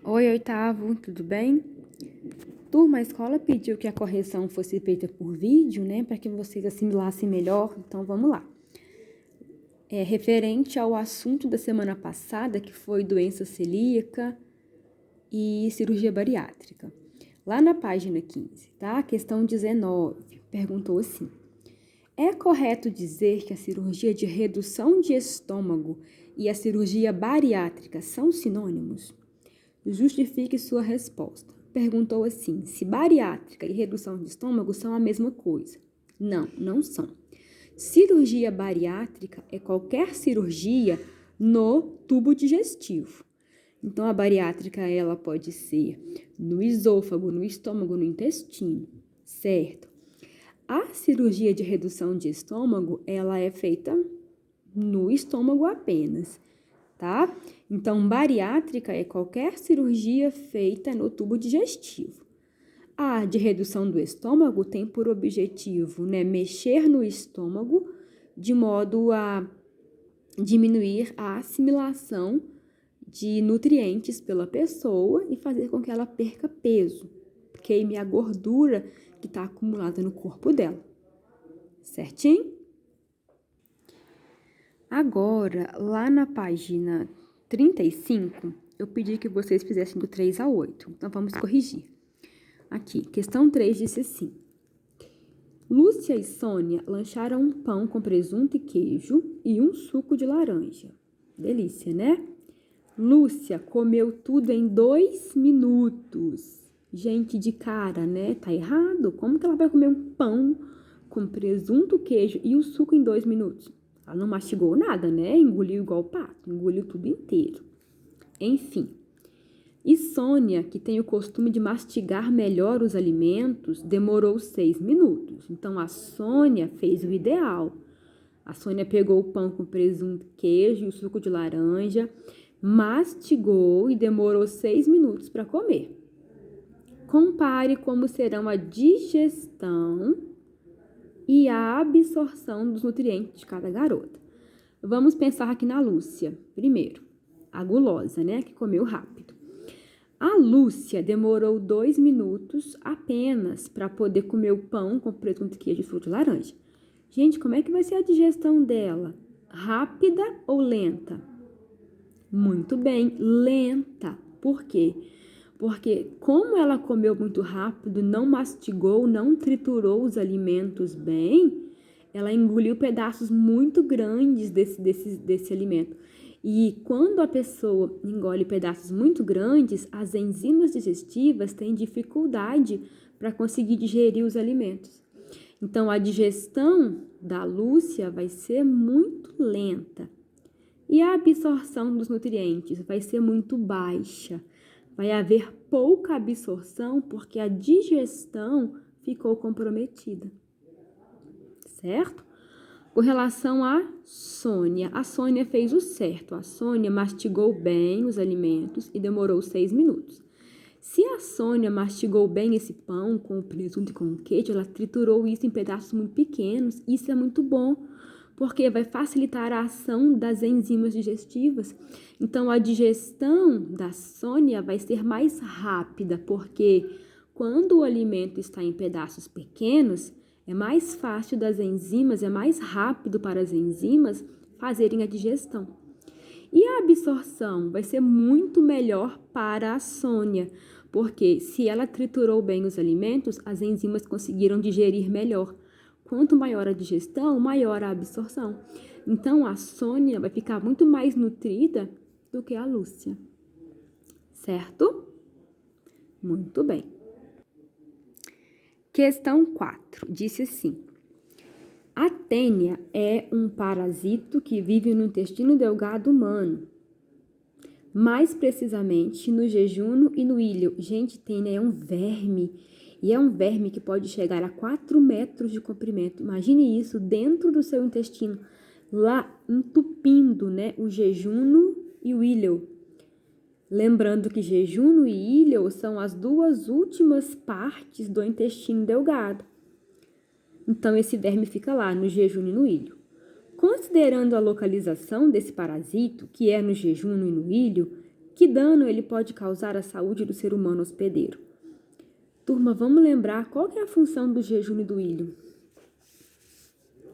Oi, oitavo, tudo bem? Turma, a escola pediu que a correção fosse feita por vídeo, né, para que vocês assimilassem melhor, então vamos lá. Referente ao assunto da semana passada, que foi doença celíaca e cirurgia bariátrica. Lá na página 15, tá? Questão 19, perguntou assim: é correto dizer que a cirurgia de redução de estômago e a cirurgia bariátrica são sinônimos? Justifique sua resposta. Perguntou assim: se bariátrica e redução de estômago são a mesma coisa? Não, não são. Cirurgia bariátrica é qualquer cirurgia no tubo digestivo. Então, a bariátrica ela pode ser no esôfago, no estômago, no intestino, certo? A cirurgia de redução de estômago, ela é feita no estômago apenas, tá? Então, bariátrica é qualquer cirurgia feita no tubo digestivo. A de redução do estômago tem por objetivo, né, mexer no estômago de modo a diminuir a assimilação de nutrientes pela pessoa e fazer com que ela perca peso, queime a gordura que está acumulada no corpo dela. Certinho? Agora, lá na página 35, eu pedi que vocês fizessem do 3 ao 8. Então, vamos corrigir. Aqui, questão 3 disse assim: Lúcia e Sônia lancharam um pão com presunto e queijo e um suco de laranja. Delícia, né? Lúcia comeu tudo em 2 minutos. Gente, de cara, né? Tá errado. Como que ela vai comer um pão com presunto, queijo e o suco em 2 minutos? Ela não mastigou nada, né? Engoliu igual pato, engoliu tudo inteiro. Enfim. E Sônia, que tem o costume de mastigar melhor os alimentos, demorou 6 minutos. Então, a Sônia fez o ideal. A Sônia pegou o pão com presunto, queijo e o suco de laranja, mastigou e demorou 6 minutos para comer. Compare como serão a digestão e a absorção dos nutrientes de cada garota. Vamos pensar aqui na Lúcia. Primeiro, a gulosa, né, que comeu rápido. A Lúcia demorou 2 minutos apenas para poder comer o pão com presunto, queijo e suco de laranja. Gente, como é que vai ser a digestão dela? Rápida ou lenta? Muito bem, lenta. Por quê? Porque como ela comeu muito rápido, não mastigou, não triturou os alimentos bem, ela engoliu pedaços muito grandes desse alimento. E quando a pessoa engole pedaços muito grandes, as enzimas digestivas têm dificuldade para conseguir digerir os alimentos. Então, a digestão da Lúcia vai ser muito lenta. E a absorção dos nutrientes vai ser muito baixa. Vai haver pouca absorção porque a digestão ficou comprometida. Certo? Com relação a Sônia fez o certo. A Sônia mastigou bem os alimentos e demorou 6 minutos. Se a Sônia mastigou bem esse pão com o presunto e com o queijo, ela triturou isso em pedaços muito pequenos. Isso é muito bom, porque vai facilitar a ação das enzimas digestivas. Então, a digestão da Sônia vai ser mais rápida, porque quando o alimento está em pedaços pequenos, é mais fácil das enzimas, é mais rápido para as enzimas fazerem a digestão. E a absorção vai ser muito melhor para a Sônia, porque se ela triturou bem os alimentos, as enzimas conseguiram digerir melhor. Quanto maior a digestão, maior a absorção. Então, a Sônia vai ficar muito mais nutrida do que a Lúcia. Certo? Muito bem. Questão 4. Disse assim: a tênia é um parasito que vive no intestino delgado humano. Mais precisamente no jejum e no íleo. Gente, tênia é um verme. E é um verme que pode chegar a 4 metros de comprimento. Imagine isso dentro do seu intestino, lá entupindo, né, o jejum e o íleo. Lembrando que jejum e íleo são as 2 últimas partes do intestino delgado. Então, esse verme fica lá, no jejum e no íleo. Considerando a localização desse parasito, que é no jejum e no íleo, Que dano ele pode causar à saúde do ser humano hospedeiro? Turma, vamos lembrar qual que é a função do jejum e do ilho.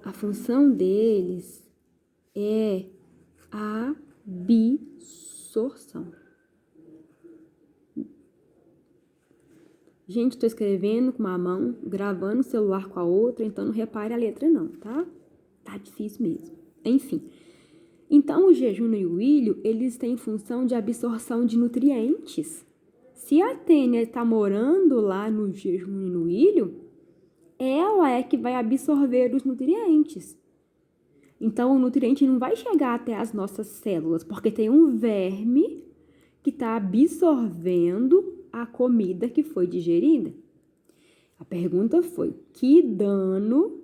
A função deles é a absorção. Gente, estou escrevendo com uma mão, gravando o celular com a outra, então não repare a letra não, tá? Tá difícil mesmo. Enfim. Então, o jejum e o ilho, eles têm função de absorção de nutrientes. Se a tênia está morando lá no jejum e no ilho, ela é que vai absorver os nutrientes. Então, o nutriente não vai chegar até as nossas células, porque tem um verme que está absorvendo a comida que foi digerida. A pergunta foi, que dano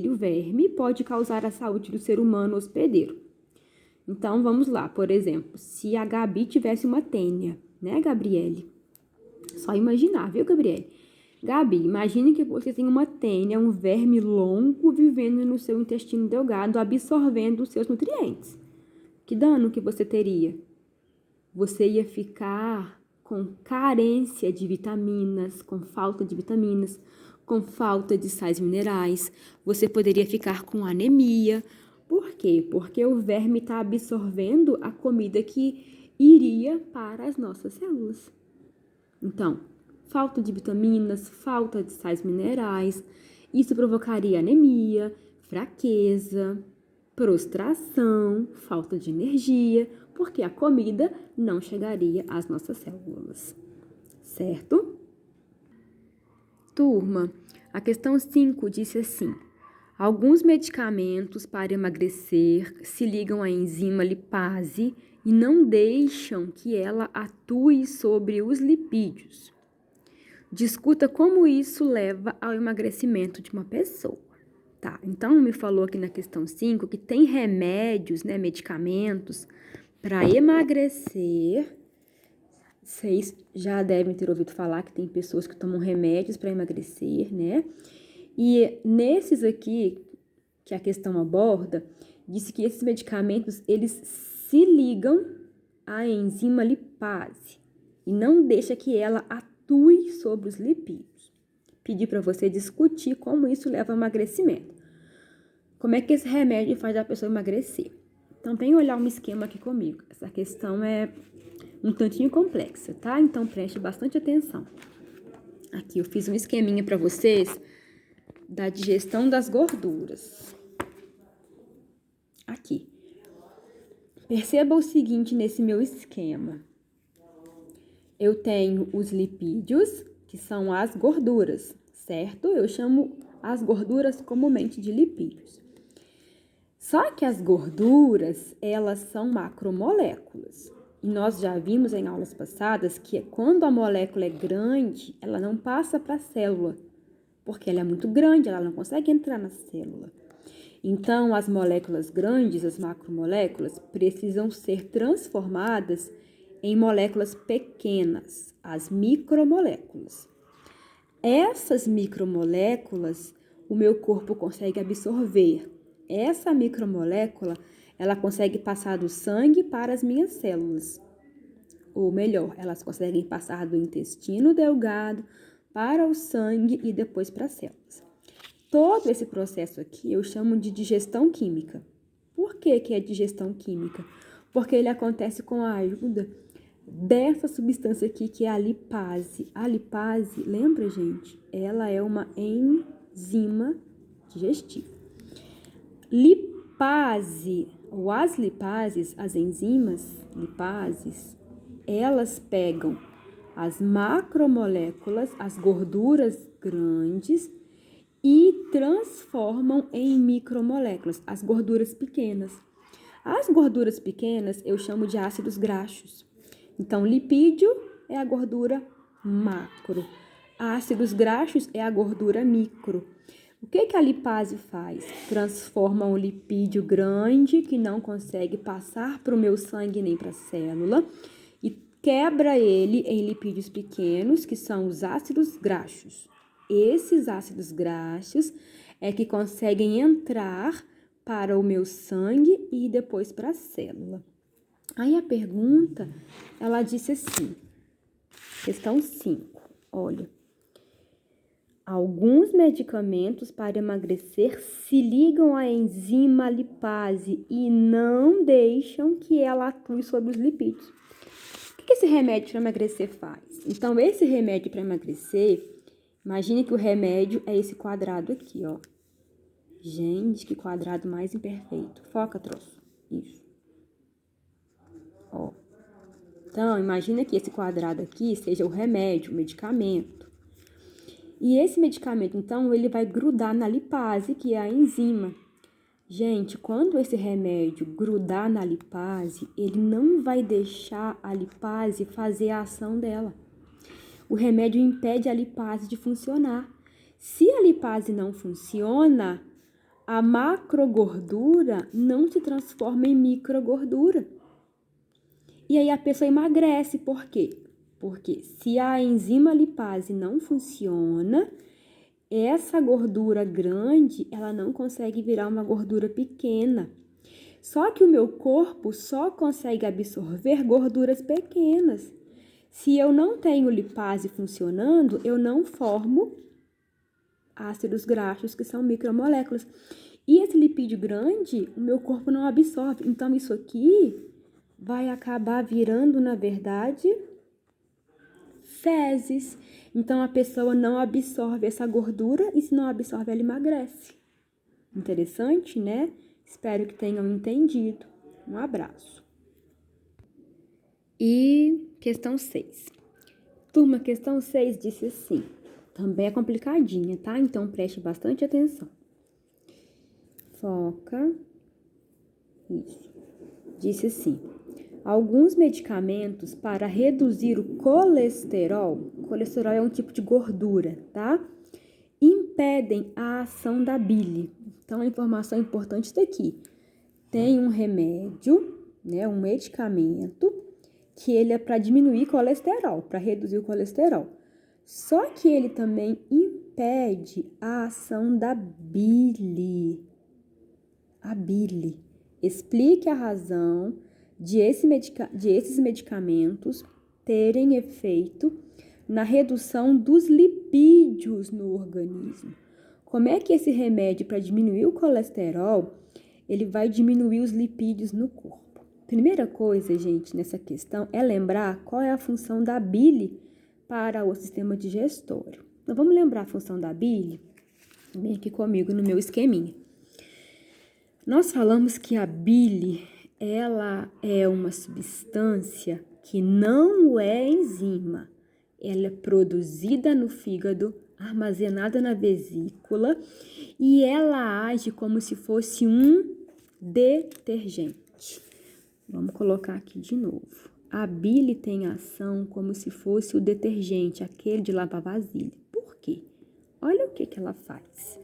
o verme, pode causar à saúde do ser humano hospedeiro? Então, vamos lá. Por exemplo, se a Gabi tivesse uma tênia, né, Gabriele? Só imaginar, viu, Gabriele? Gabi, imagine que você tem uma tênia, um verme longo vivendo no seu intestino delgado, absorvendo os seus nutrientes. Que dano que você teria? Você ia ficar com carência de vitaminas, com falta de vitaminas, com falta de sais minerais. Você poderia ficar com anemia. Por quê? Porque o verme está absorvendo a comida que iria para as nossas células. Então, falta de vitaminas, falta de sais minerais, isso provocaria anemia, fraqueza, prostração, falta de energia, porque a comida não chegaria às nossas células, certo? Turma, a questão 5 disse assim: alguns medicamentos para emagrecer se ligam à enzima lipase e não deixam que ela atue sobre os lipídios. Discuta como isso leva ao emagrecimento de uma pessoa. Tá, então me falou aqui na questão 5 que tem remédios, né, medicamentos para emagrecer. Vocês já devem ter ouvido falar que tem pessoas que tomam remédios para emagrecer, né? E nesses aqui, que a questão aborda, disse que esses medicamentos, eles se ligam à enzima lipase e não deixa que ela atue sobre os lipídios. Pedi para você discutir como isso leva ao emagrecimento. Como é que esse remédio faz a pessoa emagrecer? Então, vem olhar um esquema aqui comigo. Essa questão é um tantinho complexa, tá? Então, preste bastante atenção. Aqui eu fiz um esqueminha para vocês da digestão das gorduras. Aqui. Perceba o seguinte nesse meu esquema. Eu tenho os lipídios, que são as gorduras, certo? Eu chamo as gorduras comumente de lipídios. Só que as gorduras, elas são macromoléculas. E nós já vimos em aulas passadas que quando a molécula é grande, ela não passa para a célula, porque ela é muito grande, ela não consegue entrar na célula. Então, as moléculas grandes, as macromoléculas, precisam ser transformadas em moléculas pequenas, as micromoléculas. Essas micromoléculas, o meu corpo consegue absorver. Essa micromolécula, ela consegue passar do sangue para as minhas células. Ou melhor, elas conseguem passar do intestino delgado para o sangue e depois para as células. Todo esse processo aqui eu chamo de digestão química. Por que que é digestão química? Porque ele acontece com a ajuda dessa substância aqui que é a lipase. A lipase, lembra, gente? Ela é uma enzima digestiva. Lipase, ou as lipases, as enzimas lipases, elas pegam as macromoléculas, as gorduras grandes, e transformam em micromoléculas, as gorduras pequenas. As gorduras pequenas eu chamo de ácidos graxos. Então, lipídio é a gordura macro. Ácidos graxos é a gordura micro. O que que a lipase faz? Transforma um lipídio grande que não consegue passar para o meu sangue nem para a célula e quebra ele em lipídios pequenos, que são os ácidos graxos. Esses ácidos graxos é que conseguem entrar para o meu sangue e depois para a célula. Aí a pergunta, ela disse assim, questão 5, olha. Alguns medicamentos para emagrecer se ligam à enzima lipase e não deixam que ela atue sobre os lipídios. O que esse remédio para emagrecer faz? Então, esse remédio para emagrecer, imagine que o remédio é esse quadrado aqui, ó. Gente, que quadrado mais imperfeito. Foca, troço. Isso. Ó. Então, imagina que esse quadrado aqui seja o remédio, o medicamento. E esse medicamento, então, ele vai grudar na lipase, que é a enzima. Gente, quando esse remédio grudar na lipase, ele não vai deixar a lipase fazer a ação dela. O remédio impede a lipase de funcionar. Se a lipase não funciona, a macrogordura não se transforma em microgordura. E aí a pessoa emagrece. Por quê? Porque se a enzima lipase não funciona, essa gordura grande, ela não consegue virar uma gordura pequena. Só que o meu corpo só consegue absorver gorduras pequenas. Se eu não tenho lipase funcionando, eu não formo ácidos graxos, que são micromoléculas. E esse lipídio grande, o meu corpo não absorve. Então, isso aqui vai acabar virando, na verdade, fezes. Então, a pessoa não absorve essa gordura e se não absorve, ela emagrece. Interessante, né? Espero que tenham entendido. Um abraço. E questão 6. Turma, questão 6 disse assim. Também é complicadinha, tá? Então, preste bastante atenção. Foca. Isso. Disse assim. Alguns medicamentos para reduzir o colesterol é um tipo de gordura, tá? Impedem a ação da bile. Então, a informação importante está aqui. Tem um remédio, né, um medicamento, que ele é para diminuir colesterol, para reduzir o colesterol. Só que ele também impede a ação da bile. A bile. Explique a razão de esses medicamentos terem efeito na redução dos lipídios no organismo. Como é que esse remédio para diminuir o colesterol, ele vai diminuir os lipídios no corpo? Primeira coisa, gente, nessa questão é lembrar qual é a função da bile para o sistema digestório. Então, vamos lembrar a função da bile? Vem aqui comigo no meu esqueminha. Nós falamos que a bile, ela é uma substância que não é enzima. Ela é produzida no fígado, armazenada na vesícula e ela age como se fosse um detergente. Vamos colocar aqui de novo. A bile tem ação como se fosse o detergente, aquele de lavar vasilha. Por quê? Olha o que ela faz.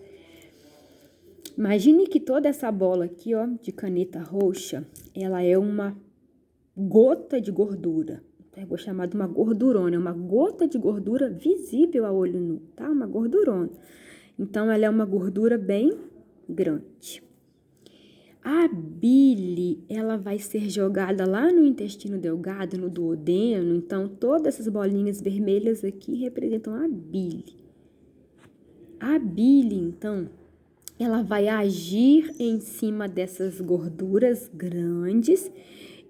Imagine que toda essa bola aqui, ó, de caneta roxa, ela é uma gota de gordura. Eu vou chamar de uma gordurona, uma gota de gordura visível a olho nu, tá? Uma gordurona. Então, ela é uma gordura bem grande. A bile, ela vai ser jogada lá no intestino delgado, no duodeno. Então, todas essas bolinhas vermelhas aqui representam a bile. A bile, então, ela vai agir em cima dessas gorduras grandes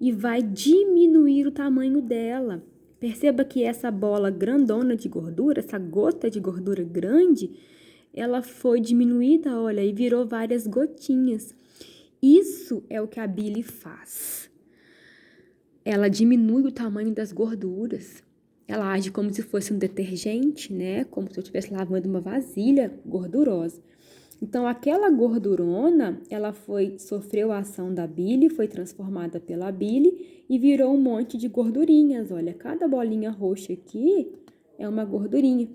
e vai diminuir o tamanho dela. Perceba que essa bola grandona de gordura, essa gota de gordura grande, ela foi diminuída, olha, e virou várias gotinhas. Isso é o que a bile faz. Ela diminui o tamanho das gorduras. Ela age como se fosse um detergente, né? Como se eu estivesse lavando uma vasilha gordurosa. Então, aquela gordurona, ela sofreu a ação da bile, foi transformada pela bile e virou um monte de gordurinhas. Olha, cada bolinha roxa aqui é uma gordurinha.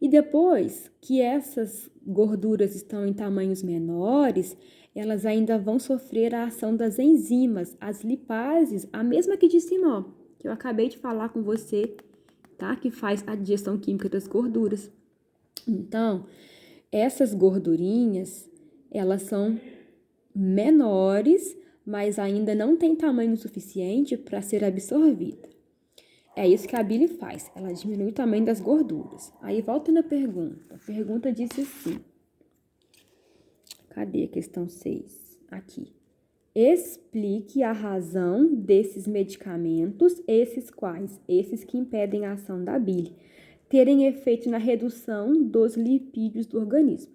E depois que essas gorduras estão em tamanhos menores, elas ainda vão sofrer a ação das enzimas, as lipases, a mesma aqui de cima, ó, que eu acabei de falar com você, tá? Que faz a digestão química das gorduras. Então, essas gordurinhas, elas são menores, mas ainda não tem tamanho suficiente para ser absorvida. É isso que a bile faz, ela diminui o tamanho das gorduras. Aí volta na pergunta. A pergunta disse assim. Cadê a questão 6? Aqui. Explique a razão desses medicamentos, esses quais? Esses que impedem a ação da bile, terem efeito na redução dos lipídios do organismo.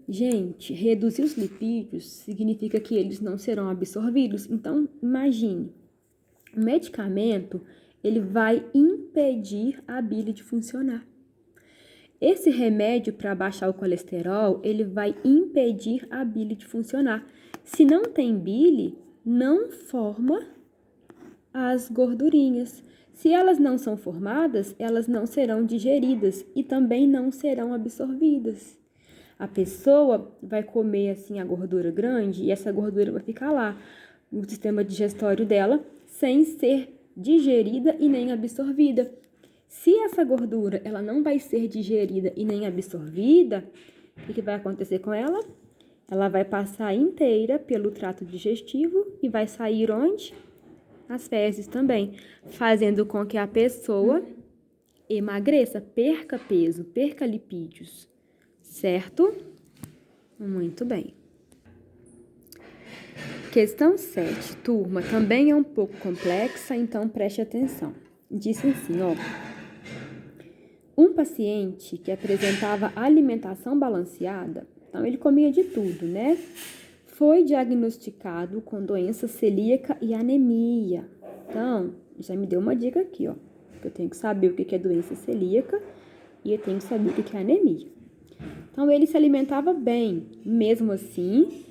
Gente, reduzir os lipídios significa que eles não serão absorvidos. Então, imagine, o medicamento, ele vai impedir a bile de funcionar. Esse remédio para baixar o colesterol, ele vai impedir a bile de funcionar. Se não tem bile, não forma as gordurinhas. Se elas não são formadas, elas não serão digeridas e também não serão absorvidas. A pessoa vai comer assim a gordura grande e essa gordura vai ficar lá no sistema digestório dela sem ser digerida e nem absorvida. Se essa gordura ela não vai ser digerida e nem absorvida, o que vai acontecer com ela? Ela vai passar inteira pelo trato digestivo e vai sair onde? As fezes também, fazendo com que a pessoa emagreça, perca peso, perca lipídios, certo? Muito bem. Questão 7, turma, também é um pouco complexa, então preste atenção. Disse assim, ó. Um paciente que apresentava alimentação balanceada, então ele comia de tudo, né? Foi diagnosticado com doença celíaca e anemia. Então, já me deu uma dica aqui, ó. Eu tenho que saber o que é doença celíaca e eu tenho que saber o que é anemia. Então, ele se alimentava bem. Mesmo assim,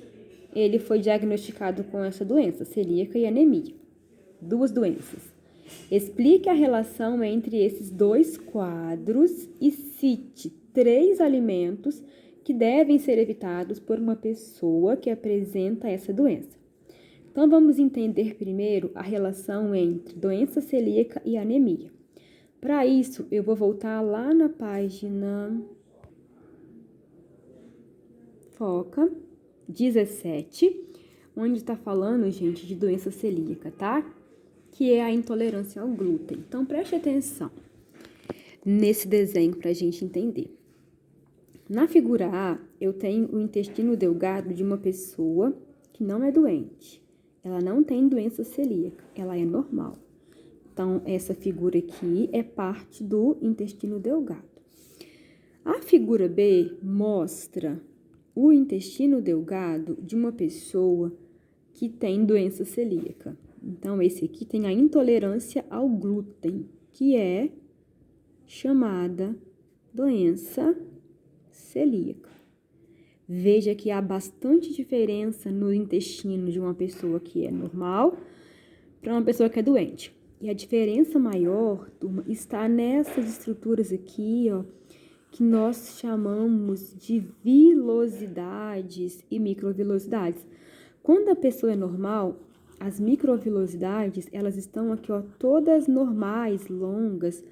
ele foi diagnosticado com essa doença, celíaca e anemia. Duas doenças. Explique a relação entre esses dois quadros e cite 3 alimentos que devem ser evitados por uma pessoa que apresenta essa doença. Então, vamos entender primeiro a relação entre doença celíaca e anemia. Para isso, eu vou voltar lá na página Foca 17, onde está falando, gente, de doença celíaca, tá? Que é a intolerância ao glúten. Então, preste atenção nesse desenho para a gente entender. Na figura A, eu tenho o intestino delgado de uma pessoa que não é doente. Ela não tem doença celíaca, ela é normal. Então, essa figura aqui é parte do intestino delgado. A figura B mostra o intestino delgado de uma pessoa que tem doença celíaca. Então, esse aqui tem a intolerância ao glúten, que é chamada doença celíaca. Veja que há bastante diferença no intestino de uma pessoa que é normal para uma pessoa que é doente. E a diferença maior, turma, está nessas estruturas aqui, ó, que nós chamamos de vilosidades e microvilosidades. Quando a pessoa é normal, as microvilosidades, elas estão aqui, ó, todas normais, longas.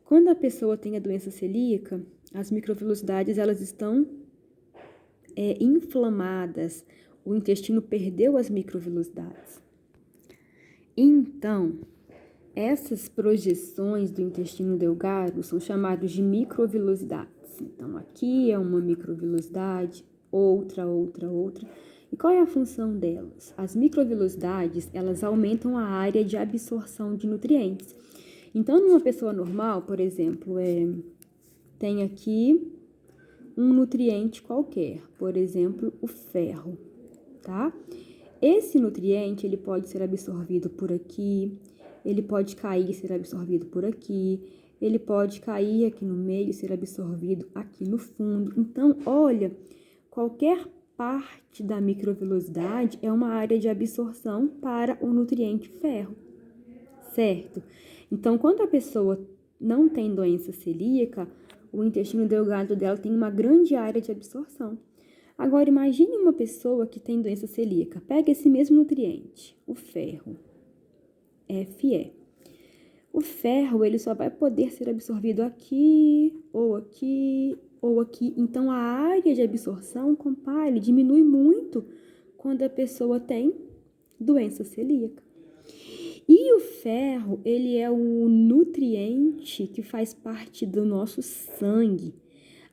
Quando a pessoa tem a doença celíaca, as microvilosidades, elas estão inflamadas. O intestino perdeu as microvilosidades. Então, essas projeções do intestino delgado são chamadas de microvilosidades. Então, aqui é uma microvilosidade, outra. E qual é a função delas? As microvilosidades, elas aumentam a área de absorção de nutrientes. Então, numa pessoa normal, por exemplo, tem aqui um nutriente qualquer, por exemplo, o ferro, tá? Esse nutriente, ele pode ser absorvido por aqui, ele pode cair e ser absorvido por aqui, ele pode cair aqui no meio e ser absorvido aqui no fundo. Então, olha, qualquer parte da microvilosidade é uma área de absorção para o nutriente ferro, certo? Então, quando a pessoa não tem doença celíaca, o intestino delgado dela tem uma grande área de absorção. Agora, imagine uma pessoa que tem doença celíaca. Pega esse mesmo nutriente, o ferro, Fe. O ferro, ele só vai poder ser absorvido aqui, ou aqui, ou aqui. Então, a área de absorção, compare, diminui muito quando a pessoa tem doença celíaca. E o ferro, ele é um nutriente que faz parte do nosso sangue.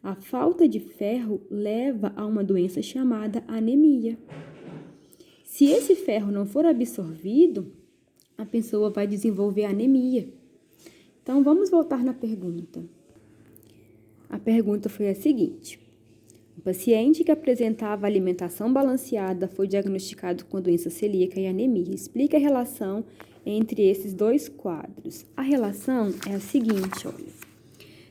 A falta de ferro leva a uma doença chamada anemia. Se esse ferro não for absorvido, a pessoa vai desenvolver anemia. Então, vamos voltar na pergunta. A pergunta foi a seguinte: um paciente que apresentava alimentação balanceada foi diagnosticado com doença celíaca e anemia. Explica a relação entre esses dois quadros. A relação é a seguinte, olha.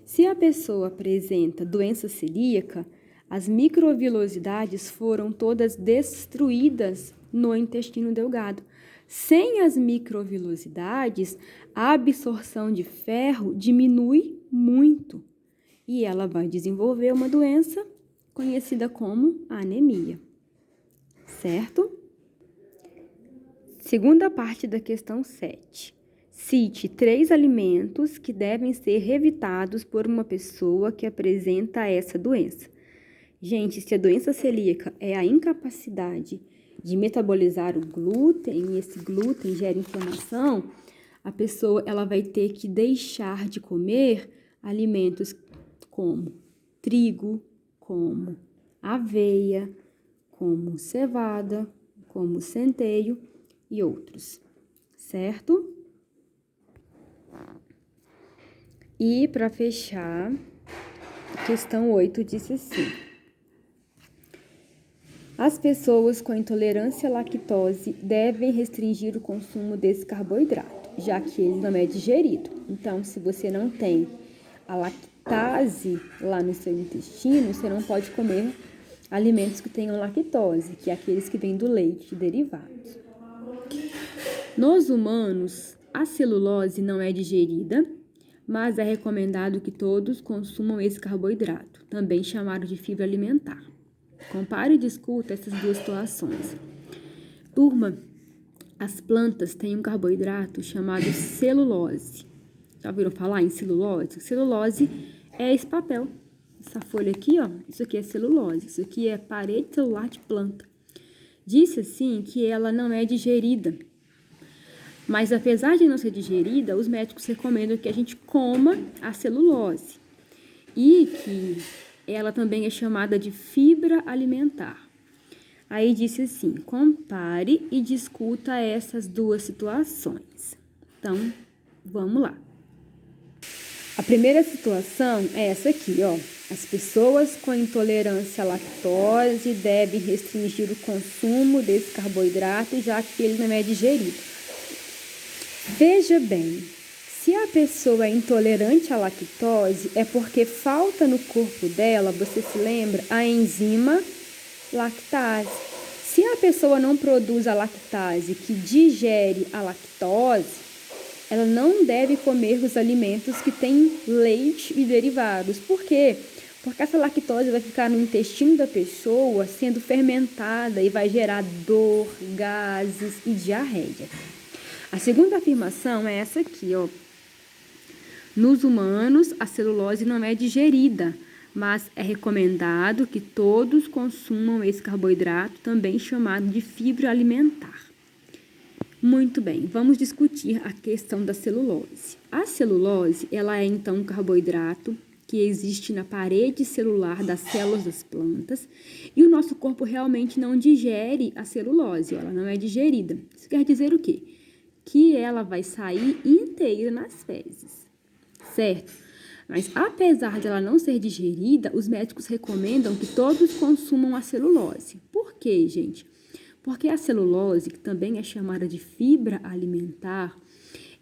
Se a pessoa apresenta doença celíaca, as microvilosidades foram todas destruídas no intestino delgado. Sem as microvilosidades, a absorção de ferro diminui muito e ela vai desenvolver uma doença conhecida como anemia, certo? Segunda parte da questão 7. Cite 3 alimentos que devem ser evitados por uma pessoa que apresenta essa doença. Gente, se a doença celíaca é a incapacidade de metabolizar o glúten, e esse glúten gera inflamação, a pessoa ela vai ter que deixar de comer alimentos como trigo, como aveia, como cevada, como centeio e outros, certo? E para fechar, a questão 8 disse assim: as pessoas com intolerância à lactose devem restringir o consumo desse carboidrato, já que ele não é digerido. Então, se você não tem a lactase lá no seu intestino, você não pode comer alimentos que tenham lactose, que é aqueles que vêm do leite e derivados. Nos humanos, a celulose não é digerida, mas é recomendado que todos consumam esse carboidrato, também chamado de fibra alimentar. Compare e discuta essas duas situações. Turma, as plantas têm um carboidrato chamado celulose. Já ouviram falar em celulose? Celulose é esse papel. Essa folha aqui, ó, isso aqui é celulose. Isso aqui é parede celular de planta. Disse assim que ela não é digerida. Mas apesar de não ser digerida, os médicos recomendam que a gente coma a celulose. E que ela também é chamada de fibra alimentar. Aí disse assim: compare e discuta essas duas situações. Então, vamos lá. A primeira situação é essa aqui, ó. As pessoas com intolerância à lactose devem restringir o consumo desse carboidrato, já que ele não é digerido. Veja bem, se a pessoa é intolerante à lactose, é porque falta no corpo dela, você se lembra, a enzima lactase. Se a pessoa não produz a lactase que digere a lactose, ela não deve comer os alimentos que têm leite e derivados. Por quê? Porque essa lactose vai ficar no intestino da pessoa sendo fermentada e vai gerar dor, gases e diarreia. A segunda afirmação é essa aqui, ó. Nos humanos, a celulose não é digerida, mas é recomendado que todos consumam esse carboidrato, também chamado de fibra alimentar. Muito bem, vamos discutir a questão da celulose. A celulose, ela é então um carboidrato que existe na parede celular das células das plantas e o nosso corpo realmente não digere a celulose, ela não é digerida. Isso quer dizer o quê? Que ela vai sair inteira nas fezes, certo? Mas apesar de ela não ser digerida, os médicos recomendam que todos consumam a celulose. Por quê, gente? Porque a celulose, que também é chamada de fibra alimentar,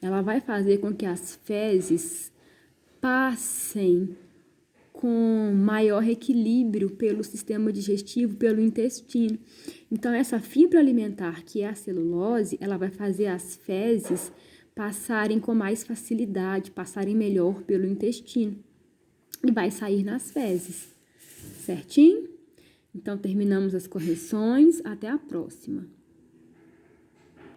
ela vai fazer com que as fezes passem com maior equilíbrio pelo sistema digestivo, pelo intestino. Então, essa fibra alimentar, que é a celulose, ela vai fazer as fezes passarem com mais facilidade, passarem melhor pelo intestino e vai sair nas fezes, certinho? Então, terminamos as correções. Até a próxima.